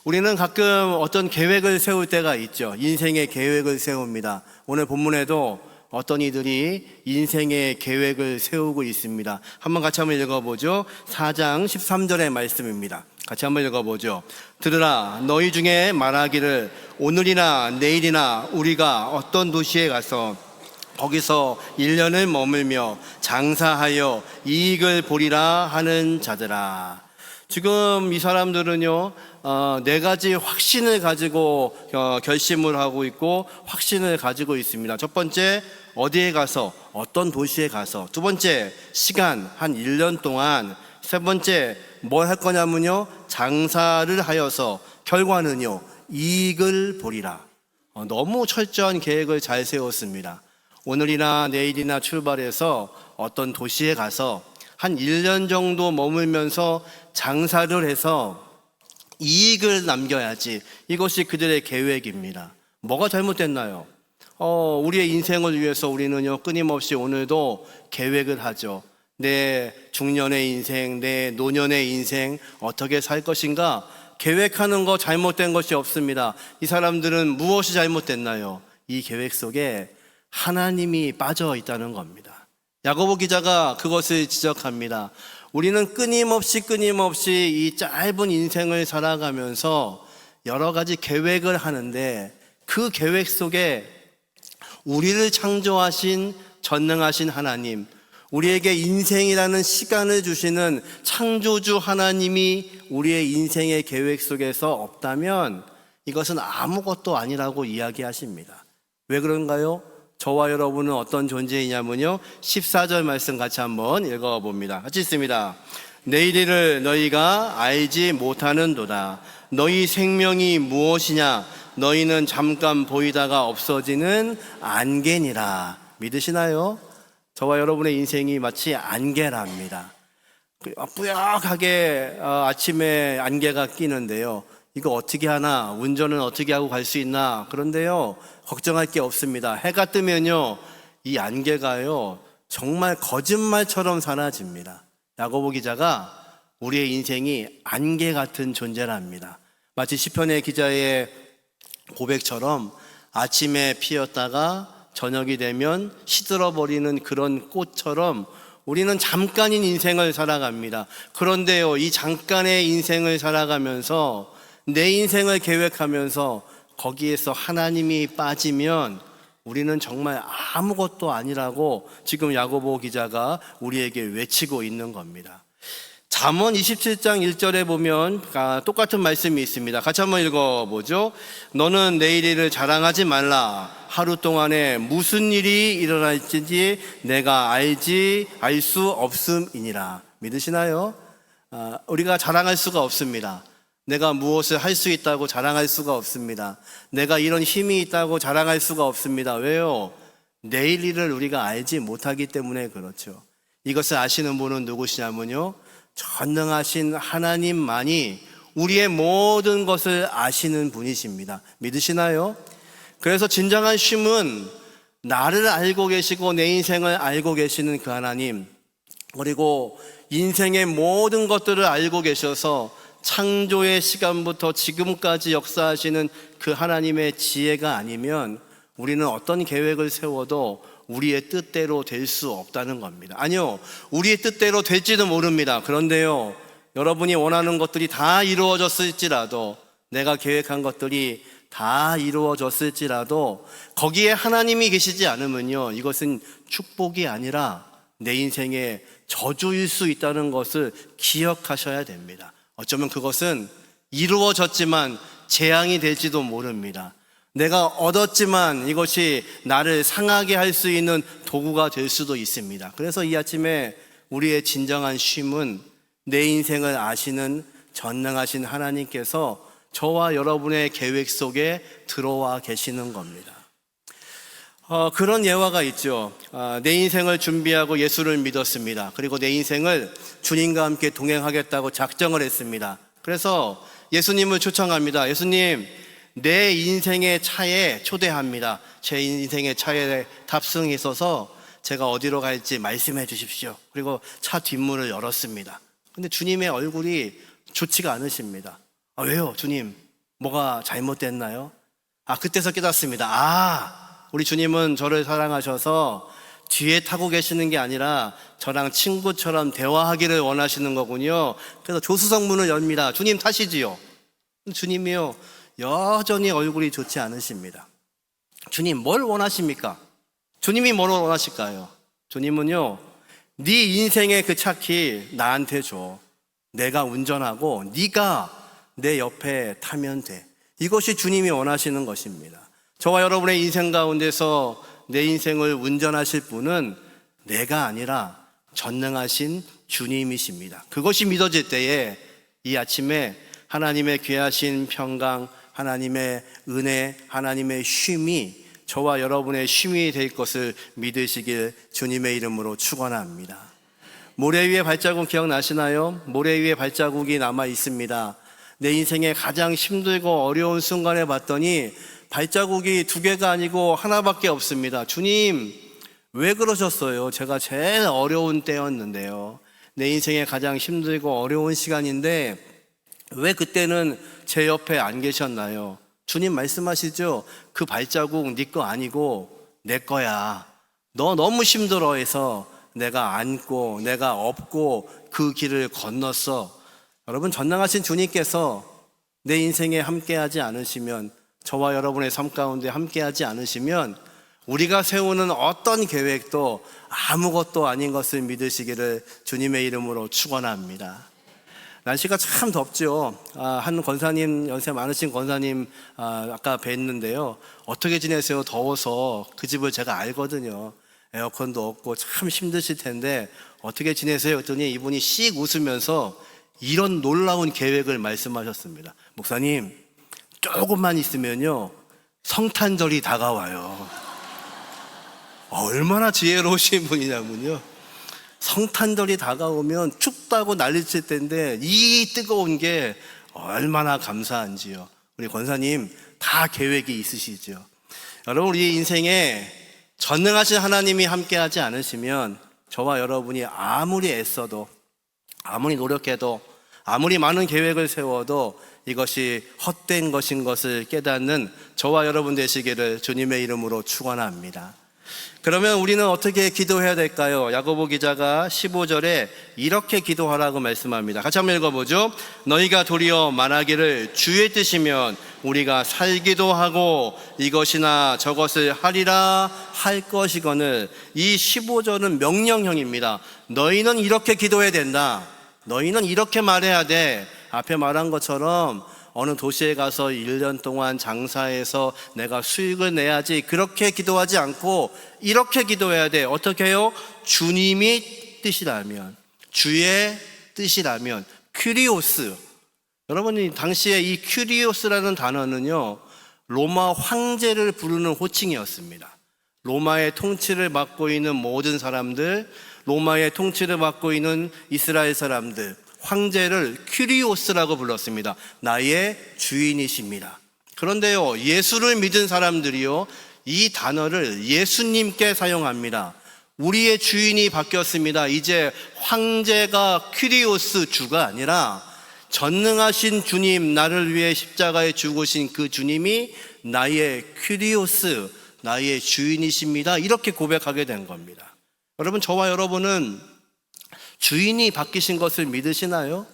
우리는 가끔 어떤 계획을 세울 때가 있죠. 인생의 계획을 세웁니다. 오늘 본문에도 어떤 이들이 인생의 계획을 세우고 있습니다. 같이 한번 읽어보죠. 4장 13절의 말씀입니다. 같이 한번 읽어보죠. 들으라, 너희 중에 말하기를 오늘이나 내일이나 우리가 어떤 도시에 가서 거기서 1년을 머물며 장사하여 이익을 보리라 하는 자들아. 지금 이 사람들은요, 네 가지 확신을 가지고 결심을 하고 있고 확신을 가지고 있습니다. 첫 번째, 어디에 가서, 어떤 도시에 가서. 두 번째, 시간, 한 1년 동안. 세 번째, 뭘 할 거냐면요, 장사를 하여서 결과는요, 이익을 보리라. 너무 철저한 계획을 잘 세웠습니다. 오늘이나 내일이나 출발해서 어떤 도시에 가서 한 1년 정도 머물면서 장사를 해서 이익을 남겨야지. 이것이 그들의 계획입니다. 뭐가 잘못됐나요? 우리의 인생을 위해서 우리는요, 끊임없이 오늘도 계획을 하죠. 내 중년의 인생, 내 노년의 인생 어떻게 살 것인가 계획하는 거 잘못된 것이 없습니다. 이 사람들은 무엇이 잘못됐나요? 이 계획 속에 하나님이 빠져 있다는 겁니다. 야고보 기자가 그것을 지적합니다. 우리는 끊임없이 이 짧은 인생을 살아가면서 여러 가지 계획을 하는데 그 계획 속에 우리를 창조하신 전능하신 하나님, 우리에게 인생이라는 시간을 주시는 창조주 하나님이 우리의 인생의 계획 속에서 없다면 이것은 아무것도 아니라고 이야기하십니다. 왜 그런가요? 저와 여러분은 어떤 존재이냐면요, 14절 말씀 같이 한번 읽어봅니다. 같이 있습니다. 내일을 너희가 알지 못하는도다. 너희 생명이 무엇이냐? 너희는 잠깐 보이다가 없어지는 안개니라. 믿으시나요? 저와 여러분의 인생이 마치 안개랍니다. 뿌옇하게 아침에 안개가 끼는데요, 이거 어떻게 하나? 운전은 어떻게 하고 갈 수 있나? 그런데요, 걱정할 게 없습니다. 해가 뜨면요, 이 안개가요, 정말 거짓말처럼 사라집니다. 야고보 기자가 우리의 인생이 안개 같은 존재랍니다. 마치 시편의 기자의 고백처럼 아침에 피었다가 저녁이 되면 시들어버리는 그런 꽃처럼 우리는 잠깐인 인생을 살아갑니다. 그런데요, 이 잠깐의 인생을 살아가면서 내 인생을 계획하면서 거기에서 하나님이 빠지면 우리는 정말 아무것도 아니라고 지금 야고보 기자가 우리에게 외치고 있는 겁니다. 잠언 27장 1절에 보면 똑같은 말씀이 있습니다. 같이 한번 읽어보죠. 너는 내일 일을 자랑하지 말라. 하루 동안에 무슨 일이 일어날지 내가 알 수 없음이니라. 믿으시나요? 우리가 자랑할 수가 없습니다. 내가 무엇을 할 수 있다고 자랑할 수가 없습니다. 내가 이런 힘이 있다고 자랑할 수가 없습니다. 왜요? 내일 일을 우리가 알지 못하기 때문에 그렇죠. 이것을 아시는 분은 누구시냐면요, 전능하신 하나님만이 우리의 모든 것을 아시는 분이십니다. 믿으시나요? 그래서 진정한 쉼은 나를 알고 계시고 내 인생을 알고 계시는 그 하나님, 그리고 인생의 모든 것들을 알고 계셔서 창조의 시간부터 지금까지 역사하시는 그 하나님의 지혜가 아니면 우리는 어떤 계획을 세워도 우리의 뜻대로 될 수 없다는 겁니다. 아니요, 우리의 뜻대로 될지도 모릅니다. 그런데요, 여러분이 원하는 것들이 다 이루어졌을지라도, 내가 계획한 것들이 다 이루어졌을지라도 거기에 하나님이 계시지 않으면요, 이것은 축복이 아니라 내 인생의 저주일 수 있다는 것을 기억하셔야 됩니다. 어쩌면 그것은 이루어졌지만 재앙이 될지도 모릅니다. 내가 얻었지만 이것이 나를 상하게 할 수 있는 도구가 될 수도 있습니다. 그래서 이 아침에 우리의 진정한 쉼은 내 인생을 아시는 전능하신 하나님께서 저와 여러분의 계획 속에 들어와 계시는 겁니다. 그런 예화가 있죠. 내 인생을 준비하고 예수를 믿었습니다. 그리고 내 인생을 주님과 함께 동행하겠다고 작정을 했습니다. 그래서 예수님을 초청합니다. 예수님, 내 인생의 차에 초대합니다. 제 인생의 차에 탑승해서 제가 어디로 갈지 말씀해 주십시오. 그리고 차 뒷문을 열었습니다. 근데 주님의 얼굴이 좋지가 않으십니다. 왜요, 주님? 뭐가 잘못됐나요? 그때서 깨닫습니다. 우리 주님은 저를 사랑하셔서 뒤에 타고 계시는 게 아니라 저랑 친구처럼 대화하기를 원하시는 거군요. 그래서 조수석 문을 엽니다. 주님 타시지요. 주님이요, 여전히 얼굴이 좋지 않으십니다. 주님 뭘 원하십니까? 주님이 뭘 원하실까요? 주님은요, 네 인생의 그 차키 나한테 줘. 내가 운전하고 네가 내 옆에 타면 돼. 이것이 주님이 원하시는 것입니다. 저와 여러분의 인생 가운데서 내 인생을 운전하실 분은 내가 아니라 전능하신 주님이십니다. 그것이 믿어질 때에 이 아침에 하나님의 귀하신 평강, 하나님의 은혜, 하나님의 쉼이 저와 여러분의 쉼이 될 것을 믿으시길 주님의 이름으로 축원합니다. 모래 위에 발자국 기억나시나요? 모래 위에 발자국이 남아 있습니다. 내 인생에 가장 힘들고 어려운 순간에 봤더니 발자국이 2개가 아니고 하나밖에 없습니다. 주님, 왜 그러셨어요? 제가 제일 어려운 때였는데요. 내 인생에 가장 힘들고 어려운 시간인데 왜 그때는 제 옆에 안 계셨나요? 주님 말씀하시죠. 그 발자국 네 거 아니고 내 거야. 너 너무 힘들어해서 내가 안고 내가 업고 그 길을 건넜어. 여러분, 전능하신 주님께서 내 인생에 함께하지 않으시면, 저와 여러분의 삶 가운데 함께하지 않으시면 우리가 세우는 어떤 계획도 아무것도 아닌 것을 믿으시기를 주님의 이름으로 축원합니다. 날씨가 참 덥죠. 한 권사님, 연세 많으신 권사님 아까 뵀는데요. 어떻게 지내세요? 더워서. 그 집을 제가 알거든요. 에어컨도 없고 참 힘드실 텐데 어떻게 지내세요? 했더니 이분이 씩 웃으면서 이런 놀라운 계획을 말씀하셨습니다. 목사님, 조금만 있으면요 성탄절이 다가와요. 얼마나 지혜로우신 분이냐면요, 성탄절이 다가오면 춥다고 난리칠 텐데 이 뜨거운 게 얼마나 감사한지요. 우리 권사님 다 계획이 있으시죠. 여러분, 우리 인생에 전능하신 하나님이 함께하지 않으시면 저와 여러분이 아무리 애써도, 아무리 노력해도, 아무리 많은 계획을 세워도 이것이 헛된 것인 것을 깨닫는 저와 여러분 되시기를 주님의 이름으로 축원합니다. 그러면 우리는 어떻게 기도해야 될까요? 야고보 기자가 15절에 이렇게 기도하라고 말씀합니다. 같이 한번 읽어보죠. 너희가 도리어 말하기를 주의 뜻이면 우리가 살기도 하고 이것이나 저것을 하리라 할 것이거늘. 이 15절은 명령형입니다. 너희는 이렇게 기도해야 된다. 너희는 이렇게 말해야 돼. 앞에 말한 것처럼 어느 도시에 가서 1년 동안 장사해서 내가 수익을 내야지, 그렇게 기도하지 않고 이렇게 기도해야 돼. 어떻게 해요? 주님이 뜻이라면, 주의 뜻이라면, 큐리오스. 여러분이 당시에 이 큐리오스라는 단어는요, 로마 황제를 부르는 호칭이었습니다. 로마의 통치를 맡고 있는 모든 사람들, 로마의 통치를 맡고 있는 이스라엘 사람들, 황제를 큐리오스라고 불렀습니다. 나의 주인이십니다. 그런데요, 예수를 믿은 사람들이요, 이 단어를 예수님께 사용합니다. 우리의 주인이 바뀌었습니다. 이제 황제가 큐리오스 주가 아니라 전능하신 주님, 나를 위해 십자가에 죽으신 그 주님이 나의 큐리오스, 나의 주인이십니다. 이렇게 고백하게 된 겁니다. 여러분, 저와 여러분은 주인이 바뀌신 것을 믿으시나요?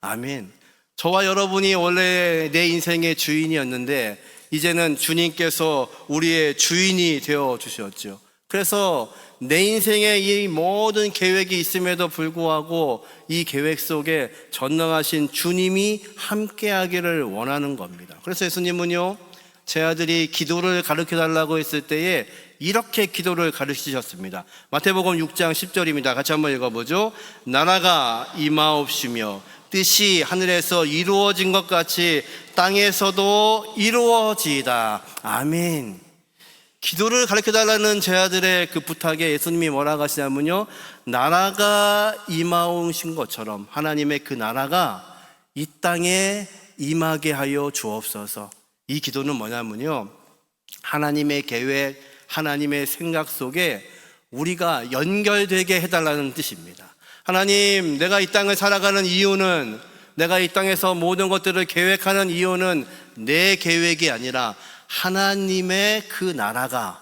아멘. 저와 여러분이 원래 내 인생의 주인이었는데 이제는 주님께서 우리의 주인이 되어 주셨죠. 그래서 내 인생에 이 모든 계획이 있음에도 불구하고 이 계획 속에 전능하신 주님이 함께하기를 원하는 겁니다. 그래서 예수님은요, 제 아들이 기도를 가르쳐달라고 했을 때에 이렇게 기도를 가르치셨습니다. 마태복음 6장 10절입니다. 같이 한번 읽어보죠. 나라가 임하옵시며 뜻이 하늘에서 이루어진 것 같이 땅에서도 이루어지이다. 아멘. 기도를 가르쳐달라는 제 아들의 그 부탁에 예수님이 뭐라고 하시냐면요, 나라가 임하오신 것처럼 하나님의 그 나라가 이 땅에 임하게 하여 주옵소서. 이 기도는 뭐냐면요, 하나님의 계획, 하나님의 생각 속에 우리가 연결되게 해달라는 뜻입니다. 하나님, 내가 이 땅을 살아가는 이유는, 내가 이 땅에서 모든 것들을 계획하는 이유는 내 계획이 아니라 하나님의 그 나라가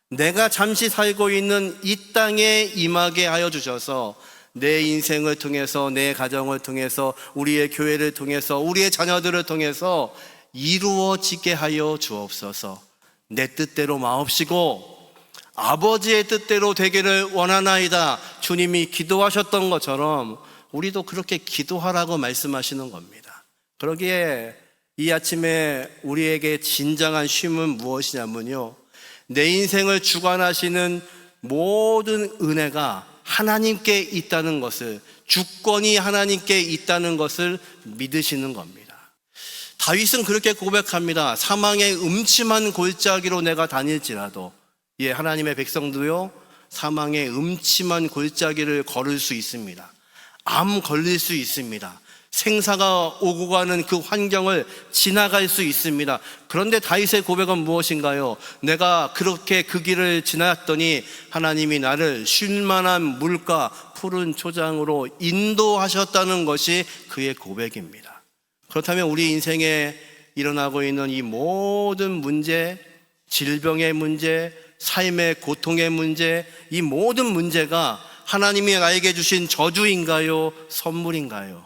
내가 잠시 살고 있는 이 땅에 임하게 하여 주셔서 내 인생을 통해서, 내 가정을 통해서, 우리의 교회를 통해서, 우리의 자녀들을 통해서 이루어지게 하여 주옵소서. 내 뜻대로 마옵시고 아버지의 뜻대로 되기를 원하나이다. 주님이 기도하셨던 것처럼 우리도 그렇게 기도하라고 말씀하시는 겁니다. 그러기에 이 아침에 우리에게 진정한 쉼은 무엇이냐면요, 내 인생을 주관하시는 모든 은혜가 하나님께 있다는 것을, 주권이 하나님께 있다는 것을 믿으시는 겁니다. 다윗은 그렇게 고백합니다. 사망의 음침한 골짜기로 내가 다닐지라도, 하나님의 백성도요, 사망의 음침한 골짜기를 걸을 수 있습니다. 암 걸릴 수 있습니다. 생사가 오고 가는 그 환경을 지나갈 수 있습니다. 그런데 다윗의 고백은 무엇인가요? 내가 그렇게 그 길을 지났더니 하나님이 나를 쉴만한 물가 푸른 초장으로 인도하셨다는 것이 그의 고백입니다. 그렇다면 우리 인생에 일어나고 있는 이 모든 문제, 질병의 문제, 삶의 고통의 문제, 이 모든 문제가 하나님이 나에게 주신 저주인가요? 선물인가요?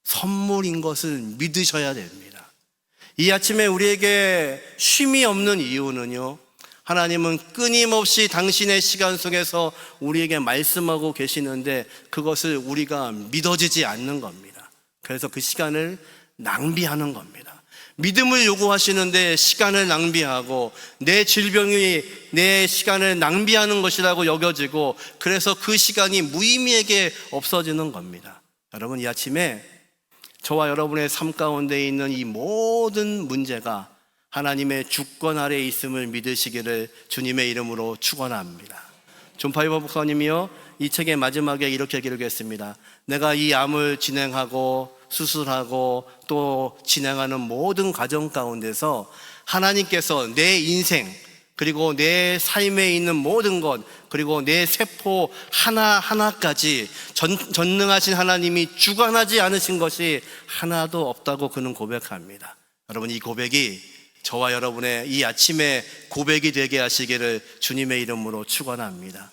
선물인 것을 믿으셔야 됩니다. 이 아침에 우리에게 쉼이 없는 이유는요, 하나님은 끊임없이 당신의 시간 속에서 우리에게 말씀하고 계시는데 그것을 우리가 믿어지지 않는 겁니다. 그래서 그 시간을 낭비하는 겁니다. 믿음을 요구하시는데 시간을 낭비하고 내 질병이 내 시간을 낭비하는 것이라고 여겨지고, 그래서 그 시간이 무의미하게 없어지는 겁니다. 여러분, 이 아침에 저와 여러분의 삶 가운데 있는 이 모든 문제가 하나님의 주권 아래에 있음을 믿으시기를 주님의 이름으로 축원합니다. 존 파이버 목사님이요, 이 책의 마지막에 이렇게 기록했습니다. 내가 이 암을 진행하고 수술하고 또 진행하는 모든 과정 가운데서 하나님께서 내 인생, 그리고 내 삶에 있는 모든 것, 그리고 내 세포 하나하나까지 전능하신 하나님이 주관하지 않으신 것이 하나도 없다고 그는 고백합니다. 여러분, 이 고백이 저와 여러분의 이 아침에 고백이 되게 하시기를 주님의 이름으로 축원합니다.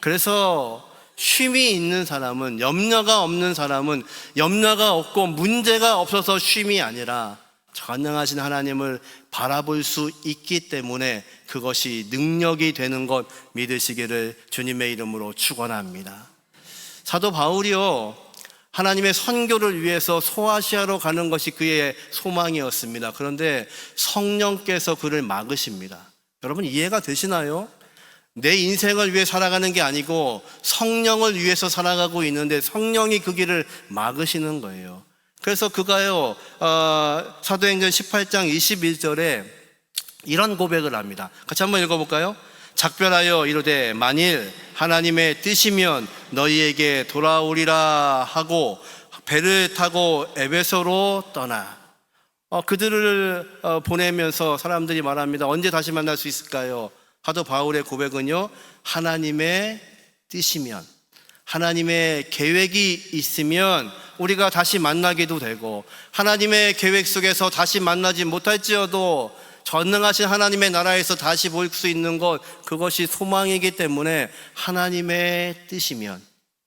그래서 쉼이 있는 사람은, 염려가 없는 사람은, 염려가 없고 문제가 없어서 쉼이 아니라 전능하신 하나님을 바라볼 수 있기 때문에 그것이 능력이 되는 것 믿으시기를 주님의 이름으로 축원합니다. 사도 바울이요, 하나님의 선교를 위해서 소아시아로 가는 것이 그의 소망이었습니다. 그런데 성령께서 그를 막으십니다. 여러분, 이해가 되시나요? 내 인생을 위해 살아가는 게 아니고 성령을 위해서 살아가고 있는데 성령이 그 길을 막으시는 거예요. 그래서 그가요, 사도행전 18장 21절에 이런 고백을 합니다. 같이 한번 읽어볼까요? 작별하여 이르되 만일 하나님의 뜻이면 너희에게 돌아오리라 하고 배를 타고 에베소로 떠나. 그들을 보내면서 사람들이 말합니다. 언제 다시 만날 수 있을까요? 사도 바울의 고백은요, 하나님의 뜻이면, 하나님의 계획이 있으면 우리가 다시 만나기도 되고, 하나님의 계획 속에서 다시 만나지 못할지어도 전능하신 하나님의 나라에서 다시 볼 수 있는 것, 그것이 소망이기 때문에 하나님의 뜻이면,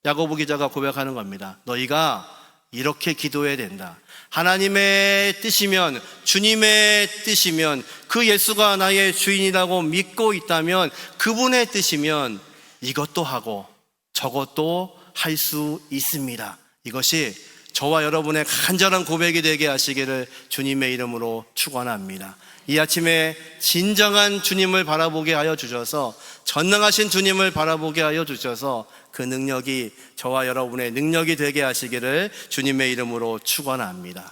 야고보 기자가 고백하는 겁니다. 너희가 이렇게 기도해야 된다. 하나님의 뜻이면, 주님의 뜻이면, 그 예수가 나의 주인이라고 믿고 있다면, 그분의 뜻이면 이것도 하고 저것도 할 수 있습니다. 이것이 저와 여러분의 간절한 고백이 되게 하시기를 주님의 이름으로 축원합니다. 이 아침에 진정한 주님을 바라보게 하여 주셔서, 전능하신 주님을 바라보게 하여 주셔서 그 능력이 저와 여러분의 능력이 되게 하시기를 주님의 이름으로 축원합니다.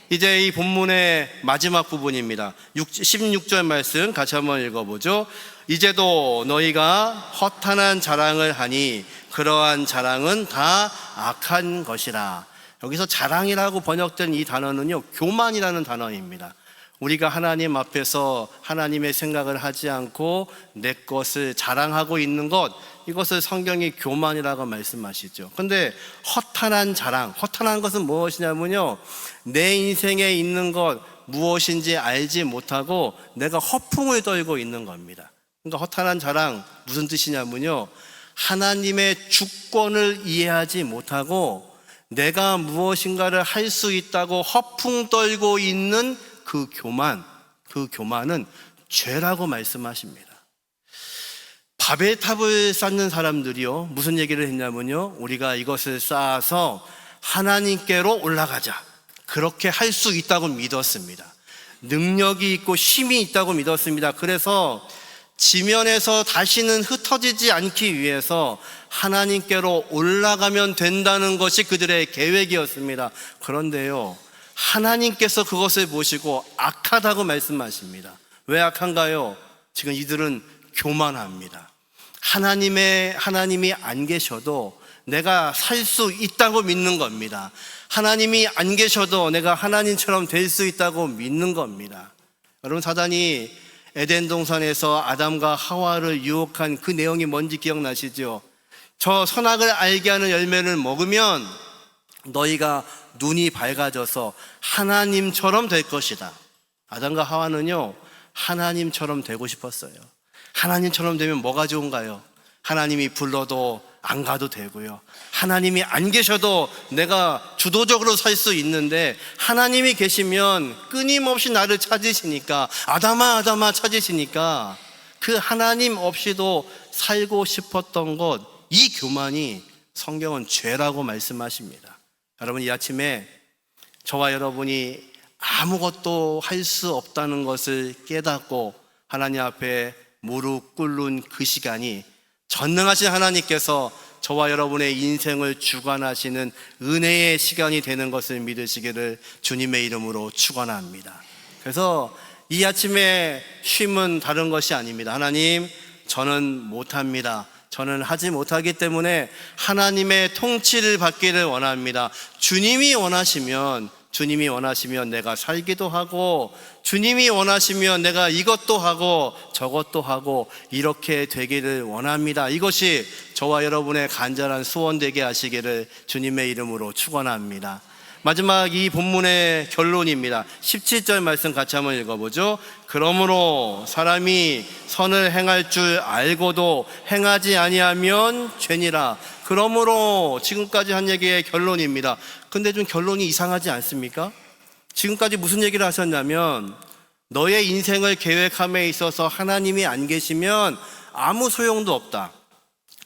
이제 이 본문의 마지막 부분입니다. 16절 말씀 같이 한번 읽어보죠. 이제도 너희가 허탄한 자랑을 하니 그러한 자랑은 다 악한 것이라. 여기서 자랑이라고 번역된 이 단어는요, 교만이라는 단어입니다. 우리가 하나님 앞에서 하나님의 생각을 하지 않고 내 것을 자랑하고 있는 것, 이것을 성경이 교만이라고 말씀하시죠. 근데 허탄한 자랑, 허탄한 것은 무엇이냐면요, 내 인생에 있는 것, 무엇인지 알지 못하고 내가 허풍을 떨고 있는 겁니다. 그러니까 허탄한 자랑 무슨 뜻이냐면요, 하나님의 주권을 이해하지 못하고 내가 무엇인가를 할 수 있다고 허풍 떨고 있는 그 교만은 죄라고 말씀하십니다. 바벨탑을 쌓는 사람들이요, 무슨 얘기를 했냐면요, 우리가 이것을 쌓아서 하나님께로 올라가자, 그렇게 할 수 있다고 믿었습니다. 능력이 있고 힘이 있다고 믿었습니다. 그래서 지면에서 다시는 흩어지지 않기 위해서 하나님께로 올라가면 된다는 것이 그들의 계획이었습니다. 그런데요, 하나님께서 그것을 보시고 악하다고 말씀하십니다. 왜 악한가요? 지금 이들은 교만합니다. 하나님이 안 계셔도 내가 살 수 있다고 믿는 겁니다. 하나님이 안 계셔도 내가 하나님처럼 될 수 있다고 믿는 겁니다. 여러분, 사단이 에덴 동산에서 아담과 하와를 유혹한 그 내용이 뭔지 기억나시죠? 저 선악을 알게 하는 열매를 먹으면 너희가 눈이 밝아져서 하나님처럼 될 것이다. 아담과 하와는요, 하나님처럼 되고 싶었어요. 하나님처럼 되면 뭐가 좋은가요? 하나님이 불러도 안 가도 되고요, 하나님이 안 계셔도 내가 주도적으로 살 수 있는데, 하나님이 계시면 끊임없이 나를 찾으시니까, 아담아 찾으시니까 그 하나님 없이도 살고 싶었던 것, 이 교만이 성경은 죄라고 말씀하십니다. 여러분, 이 아침에 저와 여러분이 아무것도 할 수 없다는 것을 깨닫고 하나님 앞에 무릎 꿇는 그 시간이 전능하신 하나님께서 저와 여러분의 인생을 주관하시는 은혜의 시간이 되는 것을 믿으시기를 주님의 이름으로 축원합니다. 그래서 이 아침에 쉼은 다른 것이 아닙니다. 하나님, 저는 못합니다. 저는 하지 못하기 때문에 하나님의 통치를 받기를 원합니다. 주님이 원하시면 내가 살기도 하고, 주님이 원하시면 내가 이것도 하고 저것도 하고 이렇게 되기를 원합니다. 이것이 저와 여러분의 간절한 소원 되게 하시기를 주님의 이름으로 축원합니다. 마지막 이 본문의 결론입니다. 17절 말씀 같이 한번 읽어보죠. 그러므로 사람이 선을 행할 줄 알고도 행하지 아니하면 죄니라. 그러므로, 지금까지 한 얘기의 결론입니다. 근데 좀 결론이 이상하지 않습니까? 지금까지 무슨 얘기를 하셨냐면, 너의 인생을 계획함에 있어서 하나님이 안 계시면 아무 소용도 없다.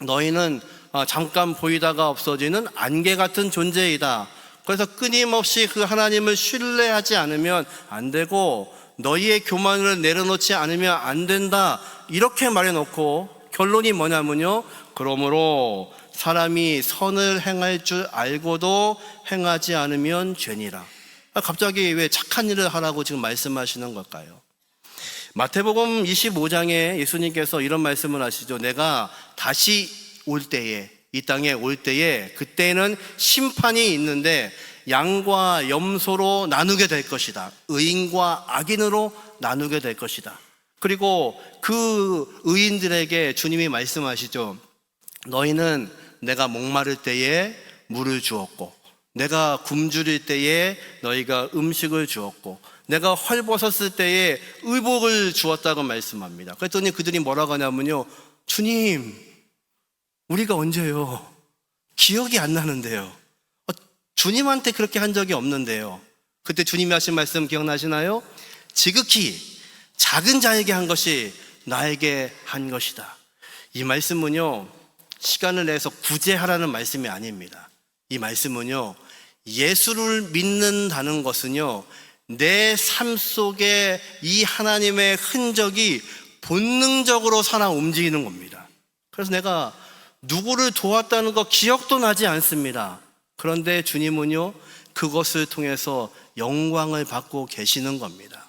너희는 잠깐 보이다가 없어지는 안개 같은 존재이다. 그래서 끊임없이 그 하나님을 신뢰하지 않으면 안 되고, 너희의 교만을 내려놓지 않으면 안 된다, 이렇게 말해놓고 결론이 뭐냐면요, 그러므로 사람이 선을 행할 줄 알고도 행하지 않으면 죄니라. 갑자기 왜 착한 일을 하라고 지금 말씀하시는 걸까요? 마태복음 25장에 예수님께서 이런 말씀을 하시죠. 내가 다시 올 때에, 이 땅에 올 때에, 그때는 심판이 있는데 양과 염소로 나누게 될 것이다. 의인과 악인으로 나누게 될 것이다. 그리고 그 의인들에게 주님이 말씀하시죠. 너희는 내가 목마를 때에 물을 주었고, 내가 굶주릴 때에 너희가 음식을 주었고, 내가 헐벗었을 때에 의복을 주었다고 말씀합니다. 그랬더니 그들이 뭐라고 하냐면요, 주님, 우리가 언제요? 기억이 안 나는데요. 주님한테 그렇게 한 적이 없는데요. 그때 주님이 하신 말씀 기억나시나요? 지극히 작은 자에게 한 것이 나에게 한 것이다. 이 말씀은요, 시간을 내서 구제하라는 말씀이 아닙니다. 이 말씀은요, 예수를 믿는다는 것은요, 내 삶 속에 이 하나님의 흔적이 본능적으로 살아 움직이는 겁니다. 그래서 내가 누구를 도왔다는 거 기억도 나지 않습니다. 그런데 주님은요, 그것을 통해서 영광을 받고 계시는 겁니다.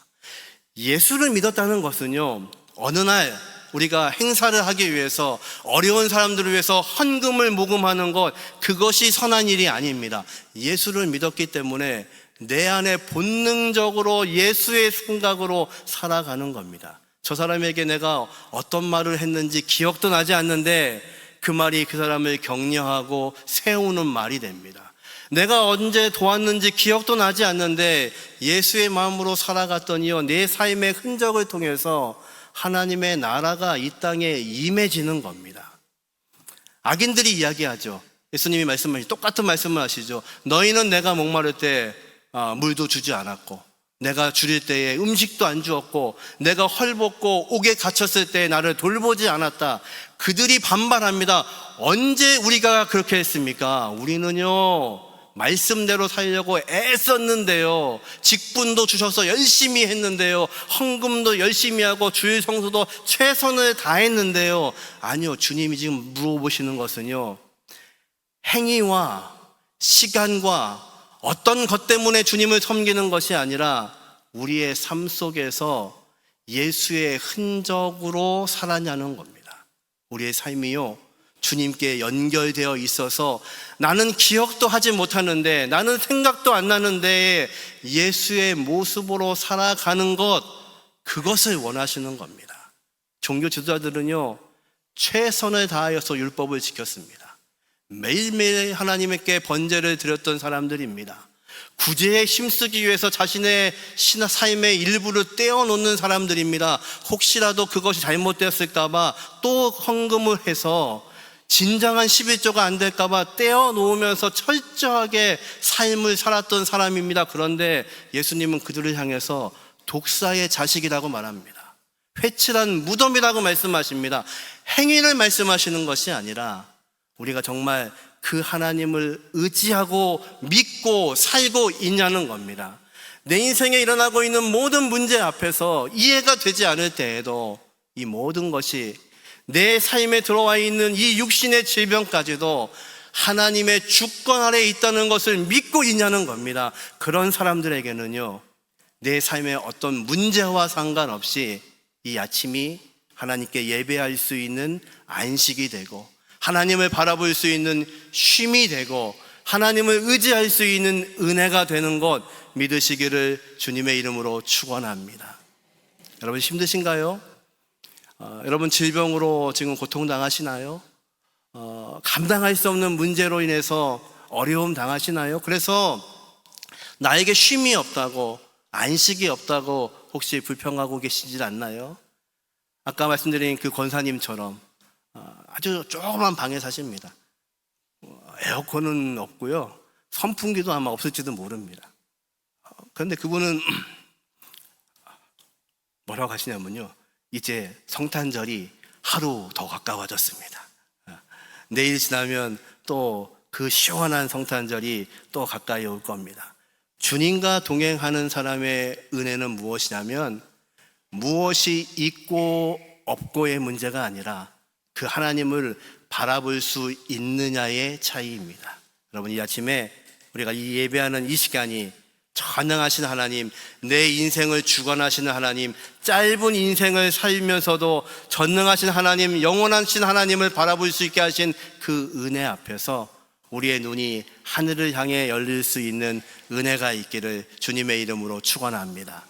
예수를 믿었다는 것은요, 어느 날 우리가 행사를 하기 위해서 어려운 사람들을 위해서 헌금을 모금하는 것, 그것이 선한 일이 아닙니다. 예수를 믿었기 때문에 내 안에 본능적으로 예수의 생각으로 살아가는 겁니다. 저 사람에게 내가 어떤 말을 했는지 기억도 나지 않는데 그 말이 그 사람을 격려하고 세우는 말이 됩니다. 내가 언제 도왔는지 기억도 나지 않는데 예수의 마음으로 살아갔더니요, 내 삶의 흔적을 통해서 하나님의 나라가 이 땅에 임해지는 겁니다. 악인들이 이야기하죠. 예수님이 말씀하신 똑같은 말씀을 하시죠. 너희는 내가 목마를 때 물도 주지 않았고, 내가 줄일 때에 음식도 안 주었고, 내가 헐벗고 옥에 갇혔을 때 나를 돌보지 않았다. 그들이 반발합니다. 언제 우리가 그렇게 했습니까? 우리는요, 말씀대로 살려고 애썼는데요, 직분도 주셔서 열심히 했는데요, 헌금도 열심히 하고 주일 성수도 최선을 다했는데요. 아니요, 주님이 지금 물어보시는 것은요, 행위와 시간과 어떤 것 때문에 주님을 섬기는 것이 아니라 우리의 삶 속에서 예수의 흔적으로 살아냐는 겁니다. 우리의 삶이요, 주님께 연결되어 있어서 나는 기억도 하지 못하는데, 나는 생각도 안 나는데 예수의 모습으로 살아가는 것, 그것을 원하시는 겁니다. 종교 지도자들은요, 최선을 다하여서 율법을 지켰습니다. 매일매일 하나님께 번제를 드렸던 사람들입니다. 구제에 힘쓰기 위해서 자신의 삶의 일부를 떼어놓는 사람들입니다. 혹시라도 그것이 잘못되었을까봐 또 헌금을 해서 진정한 11조가 안 될까봐 떼어놓으면서 철저하게 삶을 살았던 사람입니다. 그런데 예수님은 그들을 향해서 독사의 자식이라고 말합니다. 회칠한 무덤이라고 말씀하십니다. 행위를 말씀하시는 것이 아니라 우리가 정말 그 하나님을 의지하고 믿고 살고 있냐는 겁니다. 내 인생에 일어나고 있는 모든 문제 앞에서 이해가 되지 않을 때에도 이 모든 것이 내 삶에 들어와 있는 이 육신의 질병까지도 하나님의 주권 아래에 있다는 것을 믿고 있냐는 겁니다. 그런 사람들에게는요, 내 삶의 어떤 문제와 상관없이 이 아침이 하나님께 예배할 수 있는 안식이 되고, 하나님을 바라볼 수 있는 쉼이 되고, 하나님을 의지할 수 있는 은혜가 되는 것 믿으시기를 주님의 이름으로 축원합니다. 여러분 힘드신가요? 여러분 질병으로 지금 고통당하시나요? 감당할 수 없는 문제로 인해서 어려움 당하시나요? 그래서 나에게 쉼이 없다고, 안식이 없다고 혹시 불평하고 계시질 않나요? 아까 말씀드린 그 권사님처럼 아주 조그만 방에 사십니다. 에어컨은 없고요, 선풍기도 아마 없을지도 모릅니다. 그런데 그분은 뭐라고 하시냐면요, 이제 성탄절이 하루 더 가까워졌습니다. 내일 지나면 또 그 시원한 성탄절이 또 가까이 올 겁니다. 주님과 동행하는 사람의 은혜는 무엇이냐면, 무엇이 있고 없고의 문제가 아니라 그 하나님을 바라볼 수 있느냐의 차이입니다. 여러분, 이 아침에 우리가 이 예배하는 이 시간이 전능하신 하나님, 내 인생을 주관하시는 하나님, 짧은 인생을 살면서도 전능하신 하나님, 영원하신 하나님을 바라볼 수 있게 하신 그 은혜 앞에서 우리의 눈이 하늘을 향해 열릴 수 있는 은혜가 있기를 주님의 이름으로 축원합니다.